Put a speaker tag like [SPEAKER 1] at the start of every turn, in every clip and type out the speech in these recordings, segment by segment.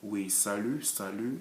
[SPEAKER 1] Oui, salut,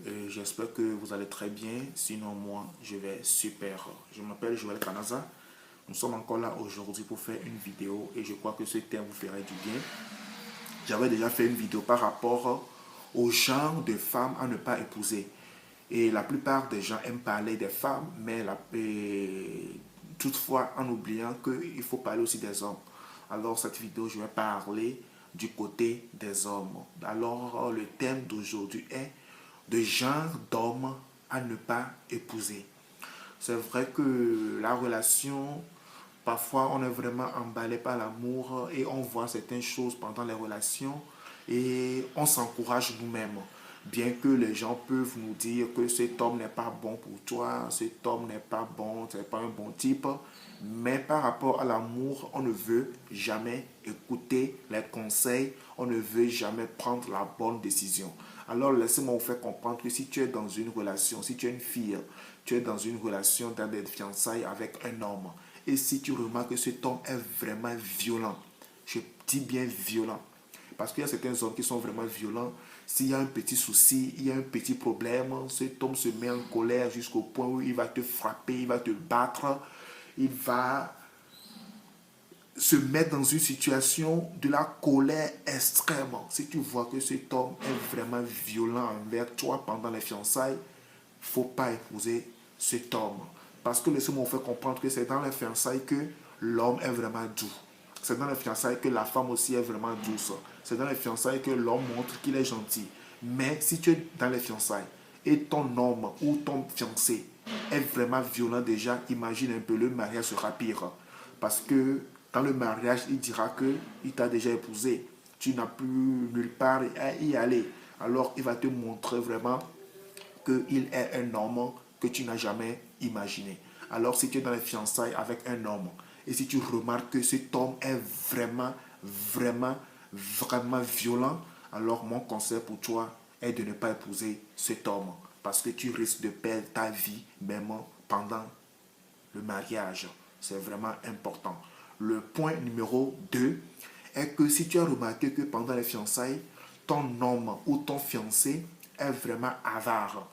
[SPEAKER 1] et j'espère que vous allez très bien. Sinon, moi, je vais super. Je m'appelle Joël Kanaza. Nous sommes encore là aujourd'hui pour faire une vidéo et je crois que ce thème vous ferait du bien. J'avais déjà fait une vidéo par rapport au genre de femmes à ne pas épouser. Et la plupart des gens aiment parler des femmes, mais toutefois en oubliant qu'il faut parler aussi des hommes. Alors cette vidéo, je vais parler du côté des hommes. Alors le thème d'aujourd'hui est de genre d'homme à ne pas épouser. C'est vrai que la relation, parfois on est vraiment emballé par l'amour et on voit certaines choses pendant les relations et on s'encourage nous-mêmes. Bien que les gens peuvent nous dire que cet homme n'est pas bon pour toi, cet homme n'est pas bon, c'est pas un bon type, mais par rapport à l'amour, on ne veut jamais écouter les conseils, on ne veut jamais prendre la bonne décision. Alors laissez-moi vous faire comprendre que si tu es dans une relation, si tu es une fille, tu es dans une relation dans des fiançailles avec un homme, et si tu remarques que cet homme est vraiment violent, je dis bien violent, parce qu'il y a certains hommes qui sont vraiment violents. S'il y a un petit souci, il y a un petit problème, cet homme se met en colère jusqu'au point où il va te frapper, il va te battre, il va se mettre dans une situation de la colère extrême. Si tu vois que cet homme est vraiment violent envers toi pendant les fiançailles, il ne faut pas épouser cet homme. Parce que laissez-moi vous faire comprendre que c'est dans les fiançailles que l'homme est vraiment doux. C'est dans les fiançailles que la femme aussi est vraiment douce. C'est dans les fiançailles que l'homme montre qu'il est gentil. Mais si tu es dans les fiançailles et ton homme ou ton fiancé est vraiment violent déjà, imagine un peu, le mariage sera pire. Parce que dans le mariage, il dira qu'il t'a déjà épousé. Tu n'as plus nulle part à y aller. Alors il va te montrer vraiment qu'il est un homme que tu n'as jamais imaginé. Alors si tu es dans les fiançailles avec un homme et si tu remarques que cet homme est vraiment violent, alors mon conseil pour toi est de ne pas épouser cet homme parce que tu risques de perdre ta vie même pendant le mariage. C'est vraiment important. Le point numéro 2 est que si tu as remarqué que pendant les fiançailles, ton homme ou ton fiancé est vraiment avare.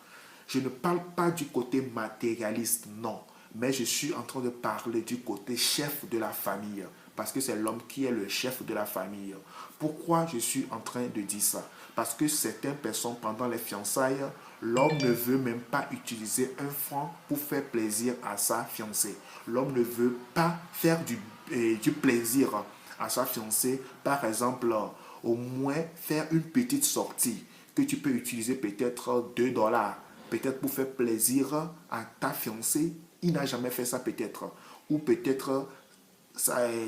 [SPEAKER 1] Je ne parle pas du côté matérialiste, non, mais je suis en train de parler du côté chef de la famille, parce que c'est l'homme qui est le chef de la famille. Pourquoi je suis en train de dire ça? Parce que certaines personnes, pendant les fiançailles, l'homme ne veut même pas utiliser un franc pour faire plaisir à sa fiancée. L'homme ne veut pas faire du plaisir à sa fiancée. Par exemple, au moins faire une petite sortie que tu peux utiliser peut-être 2 dollars, peut-être pour faire plaisir à ta fiancée. Il n'a jamais fait ça peut-être. Ou peut-être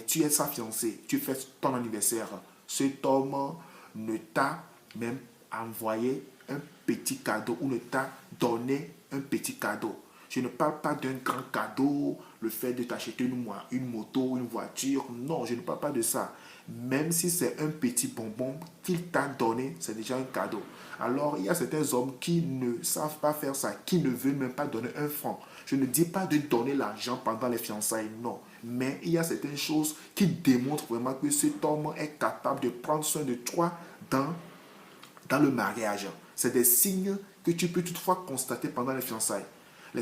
[SPEAKER 1] tu es sa fiancée, tu fais ton anniversaire. Cet homme ne t'a même envoyé un petit cadeau ou ne t'a donné un petit cadeau. Je ne parle pas d'un grand cadeau, le fait de t'acheter une moto, une voiture. Non, je ne parle pas de ça. Même si c'est un petit bonbon qu'il t'a donné, c'est déjà un cadeau. Alors, il y a certains hommes qui ne savent pas faire ça, qui ne veulent même pas donner un franc. Je ne dis pas de donner l'argent pendant les fiançailles, non. Mais il y a certaines choses qui démontrent vraiment que cet homme est capable de prendre soin de toi dans le mariage. C'est des signes que tu peux toutefois constater pendant les fiançailles.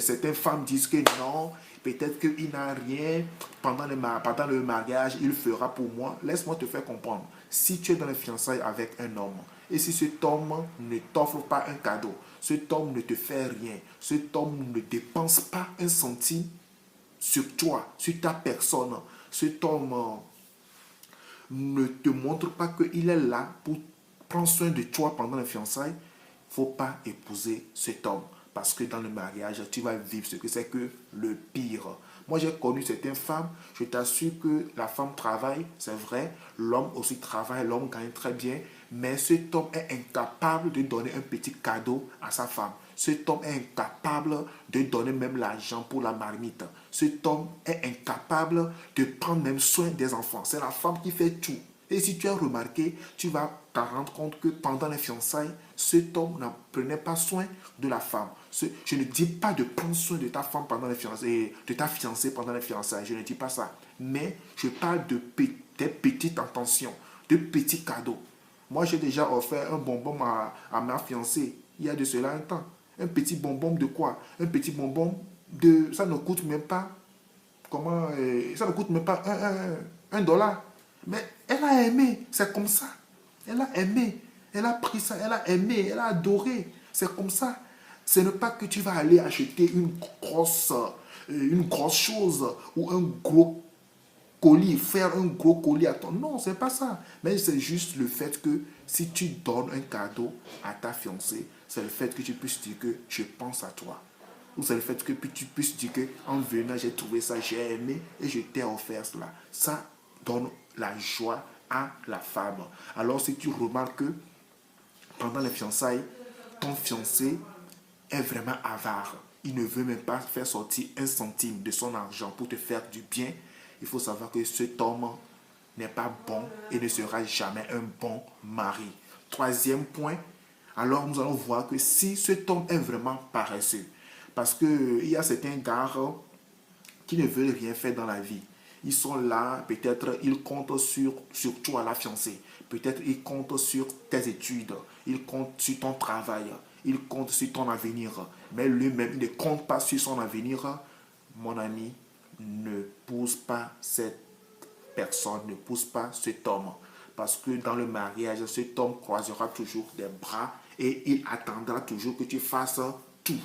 [SPEAKER 1] Certaines femmes disent que non, peut-être qu'il n'a rien pendant le mariage, il fera pour moi. Laisse-moi te faire comprendre. Si tu es dans les fiançailles avec un homme, et si cet homme ne t'offre pas un cadeau, cet homme ne te fait rien, cet homme ne dépense pas un centime sur toi, sur ta personne, cet homme ne te montre pas qu'il est là pour prendre soin de toi pendant les fiançailles, il ne faut pas épouser cet homme. Parce que dans le mariage, tu vas vivre ce que c'est que le pire. Moi, j'ai connu certaines femmes, je t'assure que la femme travaille, c'est vrai, l'homme aussi travaille, l'homme gagne très bien, mais cet homme est incapable de donner un petit cadeau à sa femme. Cet homme est incapable de donner même l'argent pour la marmite. Cet homme est incapable de prendre même soin des enfants. C'est la femme qui fait tout. Et si tu as remarqué, tu vas te rendre compte que pendant les fiançailles, cet homme ne prenait pas soin de la femme. Je ne dis pas de prendre soin de ta femme pendant les fiançailles, de ta fiancée pendant les fiançailles. Je ne dis pas ça. Mais je parle des petites intentions, de petits cadeaux. Moi, j'ai déjà offert un bonbon à ma fiancée il y a de cela un temps. Un petit bonbon de quoi? Un petit bonbon de... Ça ne coûte même pas... Comment... ça ne coûte même pas un dollar. Mais elle a aimé. C'est comme ça. Elle a aimé. Elle a pris ça. Elle a aimé. Elle a adoré. C'est comme ça. Ce n'est pas que tu vas aller acheter une grosse chose ou un gros colis, faire un gros colis à ton... Non, c'est pas ça. Mais c'est juste le fait que si tu donnes un cadeau à ta fiancée, c'est le fait que tu puisses dire que je pense à toi. Ou c'est le fait que tu puisses dire que en venant, j'ai trouvé ça, j'ai aimé et je t'ai offert cela. Ça donne la joie à la femme. Alors si tu remarques que pendant les fiançailles, ton fiancé est vraiment avare. Il ne veut même pas faire sortir un centime de son argent pour te faire du bien. Il faut savoir que cet homme n'est pas bon et ne sera jamais un bon mari. Troisième point, alors nous allons voir que si cet homme est vraiment paresseux, parce qu'il y a certains gars qui ne veulent rien faire dans la vie. Ils sont là, peut-être ils comptent sur toi, la fiancée. Peut-être ils comptent sur tes études. Ils comptent sur ton travail. Ils comptent sur ton avenir. Mais lui-même, il ne compte pas sur son avenir. Mon ami, ne pousse pas cette personne, ne pousse pas cet homme. Parce que dans le mariage, cet homme croisera toujours des bras et il attendra toujours que tu fasses tout.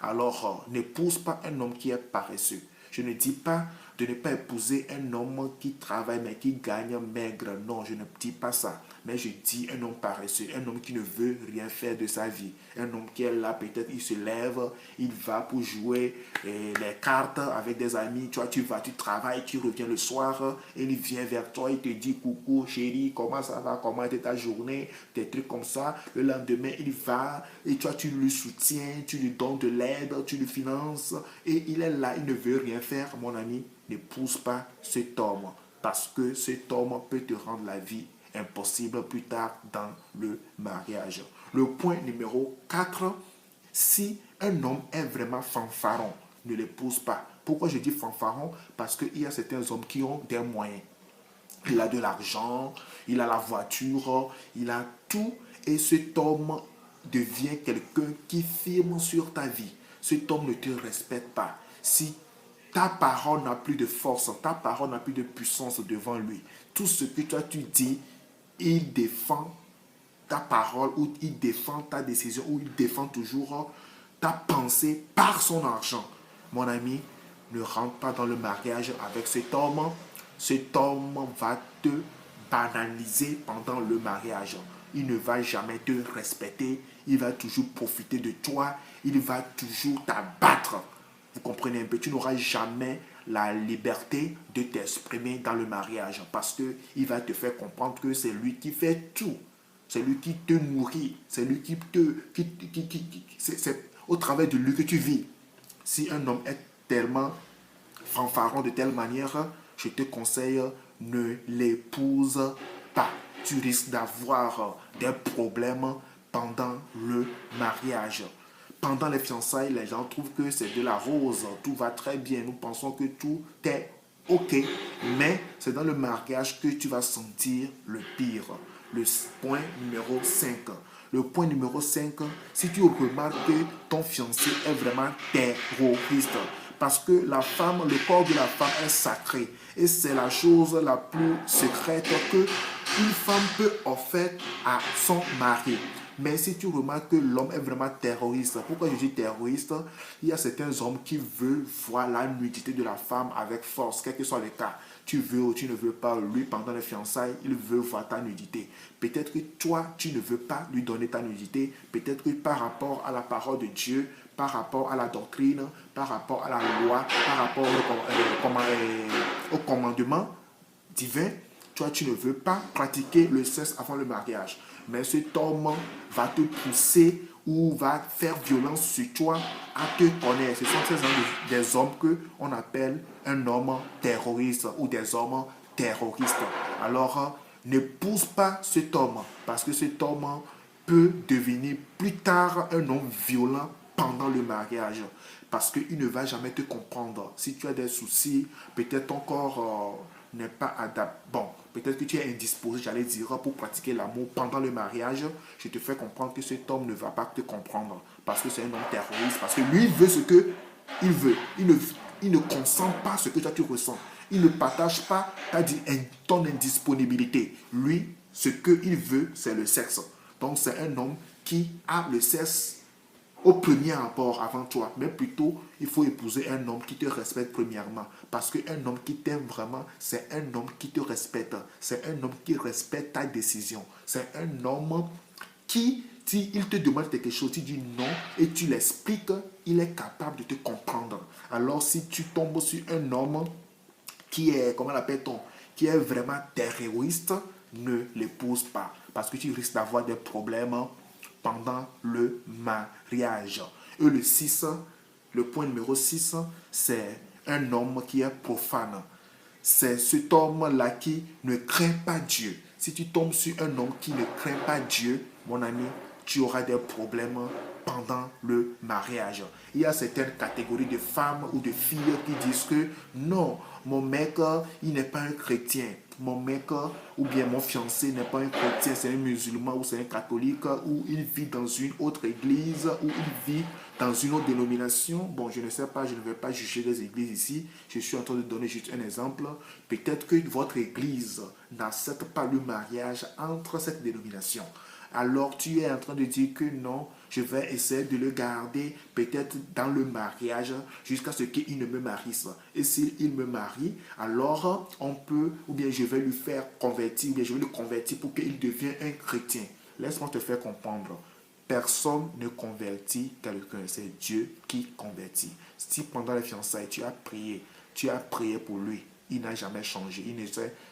[SPEAKER 1] Alors, ne pousse pas un homme qui est paresseux. Je ne dis pas de ne pas épouser un homme qui travaille mais qui gagne maigre. Non, je ne dis pas ça. Mais je dis un homme paresseux, un homme qui ne veut rien faire de sa vie. Un homme qui est là, peut-être il se lève, il va pour jouer les cartes avec des amis. Tu vois, tu vas, tu travailles, tu reviens le soir, et il vient vers toi, il te dit coucou chérie, comment ça va, comment était ta journée, des trucs comme ça. Le lendemain, il va et toi, tu le soutiens, tu lui donnes de l'aide, tu le finances et il est là, il ne veut rien faire. Mon ami, ne pousse pas cet homme parce que cet homme peut te rendre la vie impossible plus tard dans le mariage. Le point numéro 4, si un homme est vraiment fanfaron, ne l'épouse pas. Pourquoi je dis fanfaron? Parce qu'il y a certains hommes qui ont des moyens. Il a de l'argent, il a la voiture, il a tout. Et cet homme devient quelqu'un qui firme sur ta vie. Cet homme ne te respecte pas. Si ta parole n'a plus de force, ta parole n'a plus de puissance devant lui, tout ce que toi tu dis, il défend ta parole ou il défend ta décision ou il défend toujours ta pensée par son argent. Mon ami, ne rentre pas dans le mariage avec cet homme. Cet homme va te banaliser pendant le mariage. Il ne va jamais te respecter. Il va toujours profiter de toi. Il va toujours t'abattre. Vous comprenez un peu, tu n'auras jamais la liberté de t'exprimer dans le mariage parce qu'il va te faire comprendre que c'est lui qui fait tout. C'est lui qui te nourrit. C'est lui qui te... c'est au travers de lui que tu vis. Si un homme est tellement fanfaron de telle manière, je te conseille, ne l'épouse pas. Tu risques d'avoir des problèmes pendant le mariage. Pendant les fiançailles, les gens trouvent que c'est de la rose, tout va très bien, nous pensons que tout est ok, mais c'est dans le mariage que tu vas sentir le pire. Le point numéro 5. Le point numéro 5, si tu remarques que ton fiancé est vraiment terroriste, parce que la femme, le corps de la femme est sacré. Et c'est la chose la plus secrète que une femme peut offrir à son mari. Mais si tu remarques que l'homme est vraiment terroriste, pourquoi je dis terroriste? Il y a certains hommes qui veulent voir la nudité de la femme avec force, quel que soit le cas. Tu veux ou tu ne veux pas, lui, pendant les fiançailles, il veut voir ta nudité. Peut-être que toi, tu ne veux pas lui donner ta nudité. Peut-être que par rapport à la parole de Dieu, par rapport à la doctrine, par rapport à la loi, par rapport au commandement divin, toi, tu ne veux pas pratiquer le sexe avant le mariage. Mais cet homme va te pousser ou va faire violence sur toi à te connaître. Ce sont des hommes qu'on appelle un homme terroriste ou des hommes terroristes. Alors, n'épouse pas cet homme parce que cet homme peut devenir plus tard un homme violent pendant le mariage parce qu'il ne va jamais te comprendre. Si tu as des soucis, peut-être ton corps n'est pas adapté. Bon, peut-être que tu es indisposé, j'allais dire, pour pratiquer l'amour pendant le mariage, je te fais comprendre que cet homme ne va pas te comprendre parce que c'est un homme terroriste, parce que lui, il veut ce que il veut. Il ne consent pas ce que toi tu ressens. Il ne partage pas ton indisponibilité. Lui, ce qu'il veut, c'est le sexe. Donc, c'est un homme qui a le sexe au premier abord avant toi. Mais plutôt, il faut épouser un homme qui te respecte premièrement. Parce qu'un homme qui t'aime vraiment, c'est un homme qui te respecte. C'est un homme qui respecte ta décision. C'est un homme qui, si il te demande quelque chose, tu dis non et tu l'expliques, il est capable de te comprendre. Alors, si tu tombes sur un homme qui est, comment l'appelle-t-on, qui est vraiment terroriste, ne l'épouse pas. Parce que tu risques d'avoir des problèmes pendant le mariage. Et le point numéro 6, c'est un homme qui est profane. C'est cet homme-là qui ne craint pas Dieu. Si tu tombes sur un homme qui ne craint pas Dieu, mon ami, tu auras des problèmes pendant le mariage. Il y a certaines catégories de femmes ou de filles qui disent que non, mon mec, il n'est pas un chrétien. Mon mec ou bien mon fiancé n'est pas un chrétien, c'est un musulman ou c'est un catholique ou il vit dans une autre église ou il vit dans une autre dénomination. Bon, je ne sais pas, je ne vais pas juger les églises ici. Je suis en train de donner juste un exemple. Peut-être que votre église n'accepte pas le mariage entre cette dénomination. Alors tu es en train de dire que non, je vais essayer de le garder peut-être dans le mariage jusqu'à ce qu'il ne me marie. Et s'il me marie, alors on peut, ou bien je vais lui faire convertir, ou bien je vais le convertir pour qu'il devienne un chrétien. Laisse-moi te faire comprendre. Personne ne convertit quelqu'un, c'est Dieu qui convertit. Si pendant les fiançailles tu as prié pour lui, il n'a jamais changé,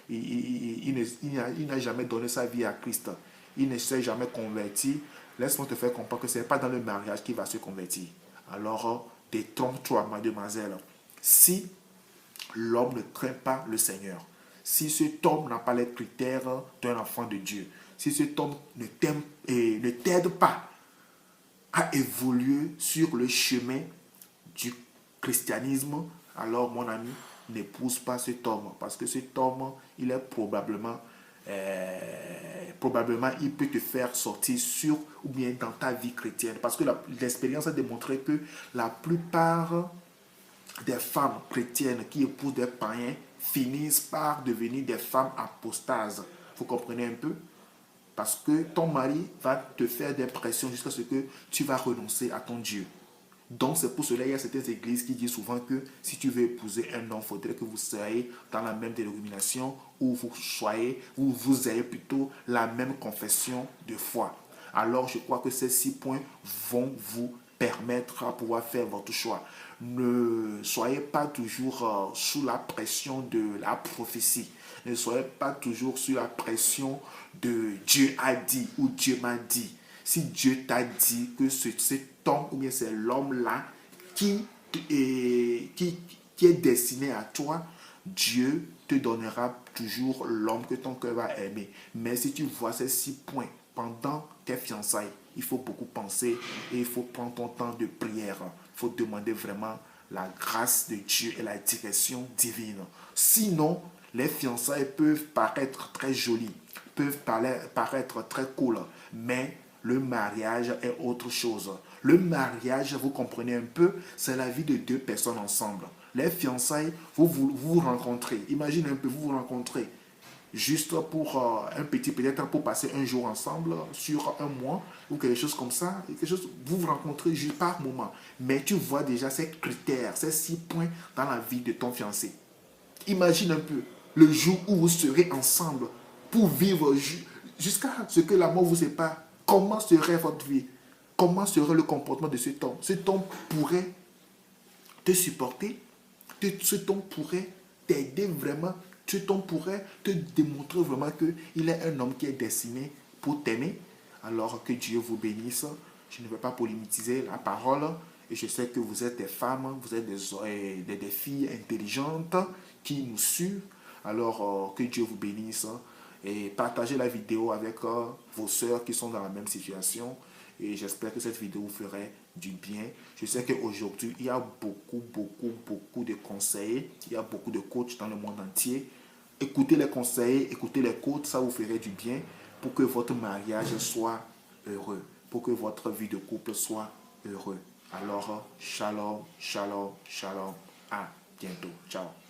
[SPEAKER 1] il n'a jamais donné sa vie à Christ, il ne s'est jamais converti, laisse-moi te faire comprendre que ce n'est pas dans le mariage qu'il va se convertir. Alors, détrompe-toi, mademoiselle. Si l'homme ne craint pas le Seigneur, si cet homme n'a pas les critères d'un enfant de Dieu, si cet homme ne t'aide pas à évoluer sur le chemin du christianisme, alors mon ami, n'épouse pas cet homme. Parce que cet homme, il est probablement, il peut te faire sortir sur ou bien dans ta vie chrétienne. Parce que l'expérience a démontré que la plupart des femmes chrétiennes qui épousent des païens finissent par devenir des femmes apostases. Vous comprenez un peu? Parce que ton mari va te faire des pressions jusqu'à ce que tu vas renoncer à ton Dieu. Donc c'est pour cela qu'il y a certaines églises qui disent souvent que si tu veux épouser un homme, il faudrait que vous soyez dans la même dénomination ou vous ayez plutôt la même confession de foi. Alors je crois que ces 6 points vont vous permettre à pouvoir faire votre choix. Ne soyez pas toujours sous la pression de la prophétie. Ne soyez pas toujours sous la pression de Dieu a dit ou Dieu m'a dit. Si Dieu t'a dit que cet homme ou bien c'est l'homme-là qui est destiné à toi, Dieu te donnera toujours l'homme que ton cœur va aimer. Mais si tu vois ces 6 points pendant tes fiançailles, il faut beaucoup penser et il faut prendre ton temps de prière. Il faut demander vraiment la grâce de Dieu et la direction divine. Sinon, les fiançailles peuvent paraître très jolies, peuvent paraître très cool, mais le mariage est autre chose. Le mariage, vous comprenez un peu, c'est la vie de 2 personnes ensemble. Les fiançailles, vous rencontrez. Imaginez un peu, vous vous rencontrez juste pour un petit, peut-être pour passer un jour ensemble sur un mois ou quelque chose comme ça. Vous vous rencontrez juste par moment. Mais tu vois déjà ces critères, ces 6 points dans la vie de ton fiancé. Imagine un peu le jour où vous serez ensemble pour vivre jusqu'à ce que la mort vous sépare. Comment serait votre vie? Comment serait le comportement de cet homme? Cet homme pourrait te supporter. Cet homme pourrait t'aider vraiment. Cet homme pourrait te démontrer vraiment qu'il est un homme qui est destiné pour t'aimer. Alors que Dieu vous bénisse. Je ne vais pas polémiser la parole. Et je sais que vous êtes des femmes, vous êtes des filles intelligentes qui nous suivent. Alors que Dieu vous bénisse. Et partagez la vidéo avec vos sœurs qui sont dans la même situation. Et j'espère que cette vidéo vous ferait du bien. Je sais qu'aujourd'hui, il y a beaucoup de conseils. Il y a beaucoup de coachs dans le monde entier. Écoutez les conseils, écoutez les coachs, ça vous ferait du bien pour que votre mariage soit heureux, pour que votre vie de couple soit heureux. Alors, shalom, shalom, shalom. À bientôt. Ciao.